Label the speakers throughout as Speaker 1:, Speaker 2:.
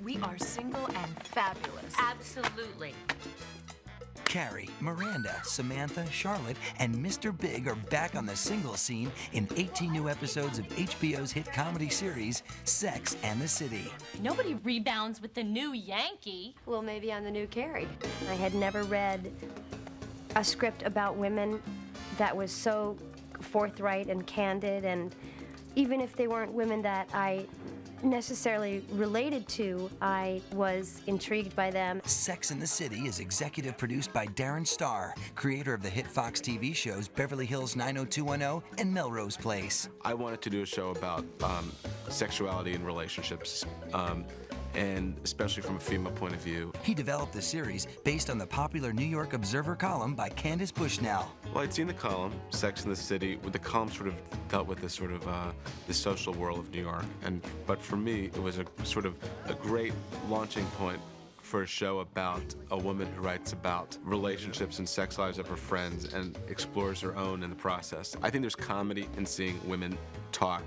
Speaker 1: We are single and fabulous.
Speaker 2: Absolutely.
Speaker 3: Carrie, Miranda, Samantha, Charlotte, and Mr. Big are back on the single scene in 18 new episodes of HBO's hit comedy series, Sex and the City.
Speaker 2: Nobody rebounds with the new Yankee.
Speaker 4: Well, maybe I'm the new Carrie. I had never read a script about women that was so forthright and candid, and even if they weren't women that I necessarily related to, I was intrigued by them.
Speaker 3: Sex and the City is executive produced by Darren Star, creator of the hit Fox TV shows Beverly Hills 90210 and Melrose Place.
Speaker 5: I wanted to do a show about sexuality and relationships, and especially from a female point of view.
Speaker 3: He developed the series based on the popular New York Observer column by Candace Bushnell.
Speaker 5: Well, I'd seen the column, Sex and the City, where the column sort of dealt with this sort of the social world of New York, but for me, it was a sort of a great launching point for a show about a woman who writes about relationships and sex lives of her friends and explores her own in the process. I think there's comedy in seeing women talk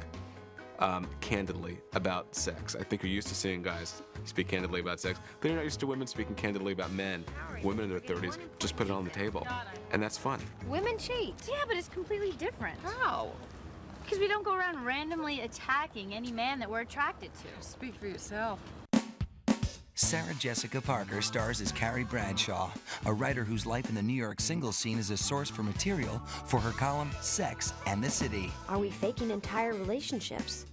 Speaker 5: candidly about sex. I think you're used to seeing guys speak candidly about sex, but you're not used to women speaking candidly about men. Women in their 30s just put it on the table, and that's fun.
Speaker 4: Women cheat.
Speaker 2: Yeah, but it's completely different.
Speaker 1: How?
Speaker 2: Because we don't go around randomly attacking any man that we're attracted to.
Speaker 1: Speak for yourself.
Speaker 3: Sarah Jessica Parker stars as Carrie Bradshaw, a writer whose life in the New York singles scene is a source for material for her column Sex and the City.
Speaker 4: Are we faking entire relationships?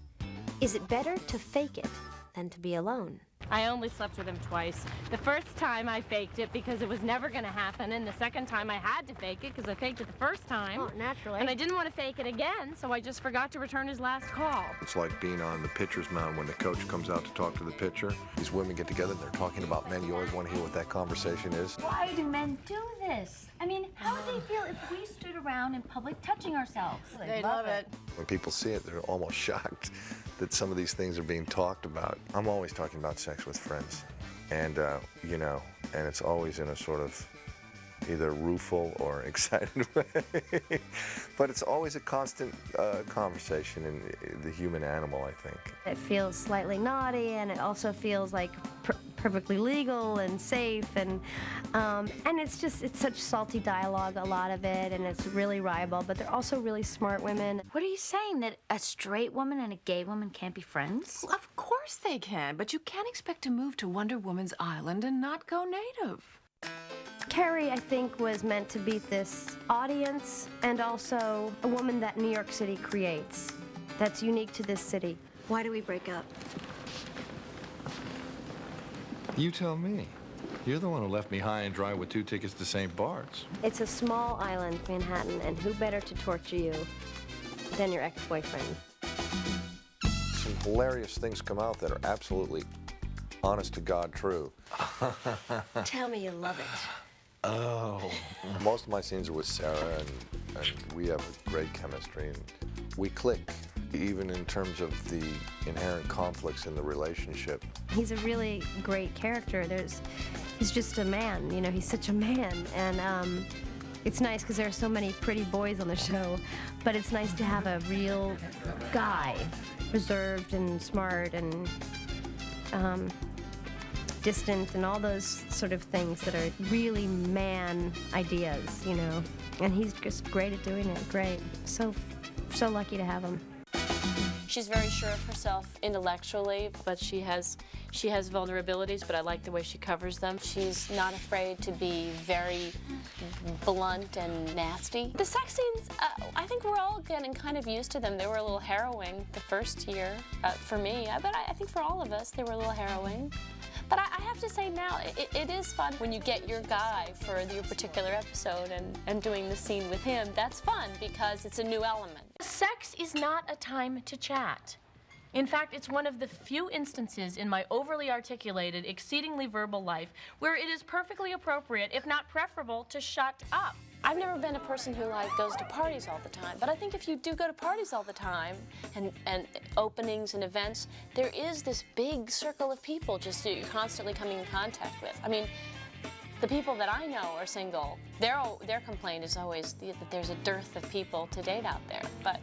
Speaker 4: Is it better to fake it than to be alone?
Speaker 2: I only slept with him twice. The first time I faked it because it was never going to happen, and the second time I had to fake it because I faked it the first time.
Speaker 4: Oh, naturally.
Speaker 2: And I didn't want to fake it again, so I just forgot to return his last call.
Speaker 6: It's like being on the pitcher's mound when the coach comes out to talk to the pitcher. These women get together and they're talking about men. You always want to hear what that conversation is.
Speaker 2: Why do men do this? I mean, how would they feel if we stood around in public touching ourselves?
Speaker 1: They love it.
Speaker 6: When people see it, they're almost shocked that some of these things are being talked about. I'm always talking about sex with friends, and and it's always in a sort of either rueful or excited way. But it's always a constant conversation in the human animal, I think.
Speaker 4: It feels slightly naughty, and it also feels like perfectly legal and safe, and it's such salty dialogue, a lot of it, and it's really ribald, but they're also really smart women.
Speaker 2: What are you saying, that a straight woman and a gay woman can't be friends?
Speaker 1: Well, of course they can, but you can't expect to move to Wonder Woman's island and not go native.
Speaker 4: Carrie, I think, was meant to beat this audience, and also a woman that New York City creates that's unique to this city. Why do we break up?
Speaker 6: You tell me. You're the one who left me high and dry with 2 tickets to St. Bart's.
Speaker 4: It's a small island, Manhattan, and who better to torture you than your ex-boyfriend?
Speaker 6: Some hilarious things come out that are absolutely honest to God true.
Speaker 4: Tell me you love it.
Speaker 6: Oh. Most of my scenes are with Sarah, and we have a great chemistry, and we click, even in terms of the inherent conflicts in the relationship.
Speaker 4: He's a really great character. He's just a man, he's such a man, and it's nice because there are so many pretty boys on the show, but it's nice to have a real guy, reserved and smart and distant and all those sort of things that are really man ideas, and he's just great at doing it. Great. So lucky to have him.
Speaker 7: She's very sure of herself intellectually, but she has vulnerabilities, but I like the way she covers them. She's not afraid to be very blunt and nasty. The sex scenes, I think we're all getting kind of used to them. They were a little harrowing the first year for me, but I think for all of us, they were a little harrowing. But I have to say now, it is fun when you get your guy for your particular episode and doing the scene with him. That's fun because it's a new element.
Speaker 2: Sex is not a time to chat. In fact, it's one of the few instances in my overly articulated, exceedingly verbal life where it is perfectly appropriate, if not preferable, to shut up.
Speaker 7: I've never been a person who goes to parties all the time, but I think if you do go to parties all the time and openings and events, there is this big circle of people just you're constantly coming in contact with. I mean, the people that I know are single. Their complaint is always that there's a dearth of people to date out there, but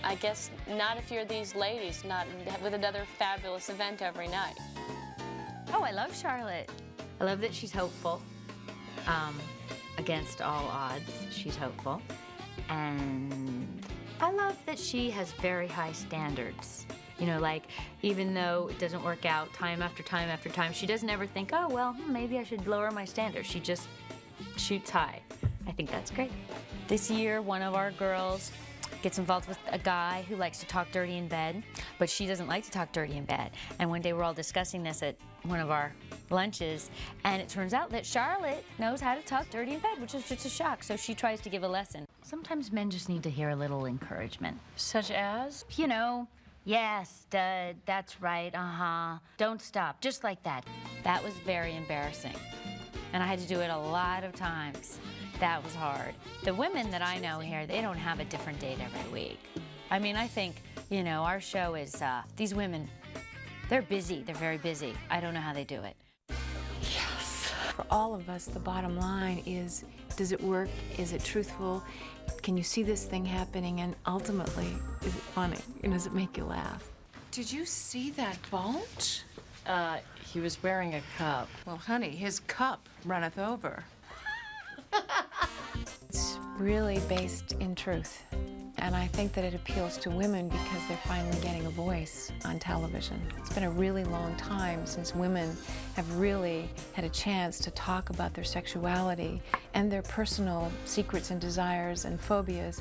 Speaker 7: I guess not if you're these ladies, not with another fabulous event every night.
Speaker 8: Oh, I love Charlotte. I love that she's hopeful. Against all odds, she's hopeful. And I love that she has very high standards. You know, like, even though it doesn't work out time after time after time, she doesn't ever think, oh, well, maybe I should lower my standards. She just shoots high. I think that's great. This year, one of our girls gets involved with a guy who likes to talk dirty in bed, but she doesn't like to talk dirty in bed. And one day we're all discussing this at one of our lunches, and it turns out that Charlotte knows how to talk dirty in bed, which is just a shock. So she tries to give a lesson. Sometimes men just need to hear a little encouragement.
Speaker 2: Such as?
Speaker 8: You know, yes, stud, that's right, uh-huh. Don't stop, just like that. That was very embarrassing. And I had to do it a lot of times. That was hard. The women that I know here, they don't have a different date every week. I mean, I think, you know, our show is, these women, they're busy, they're very busy. I don't know how they do it.
Speaker 1: Yes. For all of us, the bottom line is, does it work? Is it truthful? Can you see this thing happening? And ultimately, is it funny? And does it make you laugh? Did you see that bulge?
Speaker 2: He was wearing a cup.
Speaker 1: Well, honey, his cup runneth over. It's really based in truth. And I think that it appeals to women because they're finally getting a voice on television. It's been a really long time since women have really had a chance to talk about their sexuality and their personal secrets and desires and phobias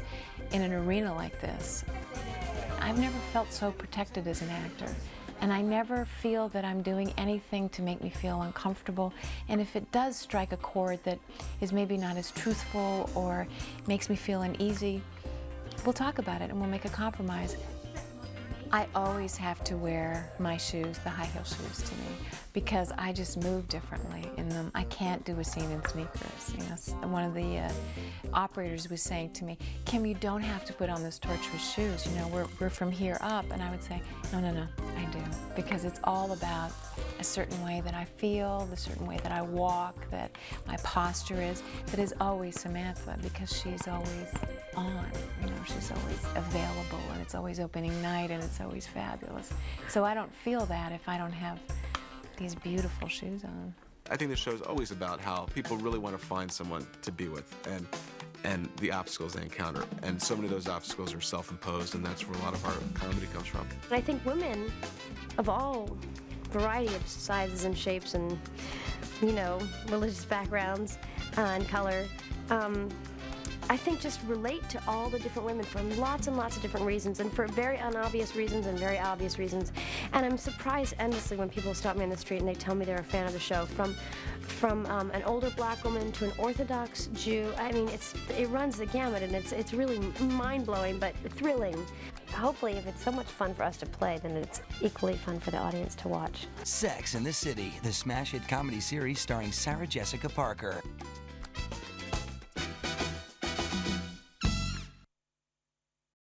Speaker 1: in an arena like this. I've never felt so protected as an actor. And I never feel that I'm doing anything to make me feel uncomfortable. And if it does strike a chord that is maybe not as truthful or makes me feel uneasy, we'll talk about it and we'll make a compromise. I always have to wear my shoes, the high heel shoes to me, because I just move differently in them. I can't do a scene in sneakers. You know, one of the operators was saying to me, Kim, you don't have to put on those tortuous shoes. You know, we're from here up. And I would say, no, I do. Because it's all about a certain way that I feel, the certain way that I walk, that my posture is, that is always Samantha, because she's always on. You know, she's always available, and it's always opening night, and it's always fabulous. So I don't feel that if I don't have these beautiful shoes on.
Speaker 5: I think the show's always about how people really want to find someone to be with and the obstacles they encounter. And so many of those obstacles are self-imposed, and that's where a lot of our comedy comes from.
Speaker 4: And I think women of all variety of sizes and shapes and, you know, religious backgrounds and color, I think just relate to all the different women for lots and lots of different reasons, and for very unobvious reasons and very obvious reasons. And I'm surprised endlessly when people stop me in the street and they tell me they're a fan of the show, from an older black woman to an Orthodox Jew. I mean, it runs the gamut, and it's really mind-blowing but thrilling. Hopefully, if it's so much fun for us to play, then it's equally fun for the audience to watch.
Speaker 3: Sex and the City, the smash hit comedy series starring Sarah Jessica Parker.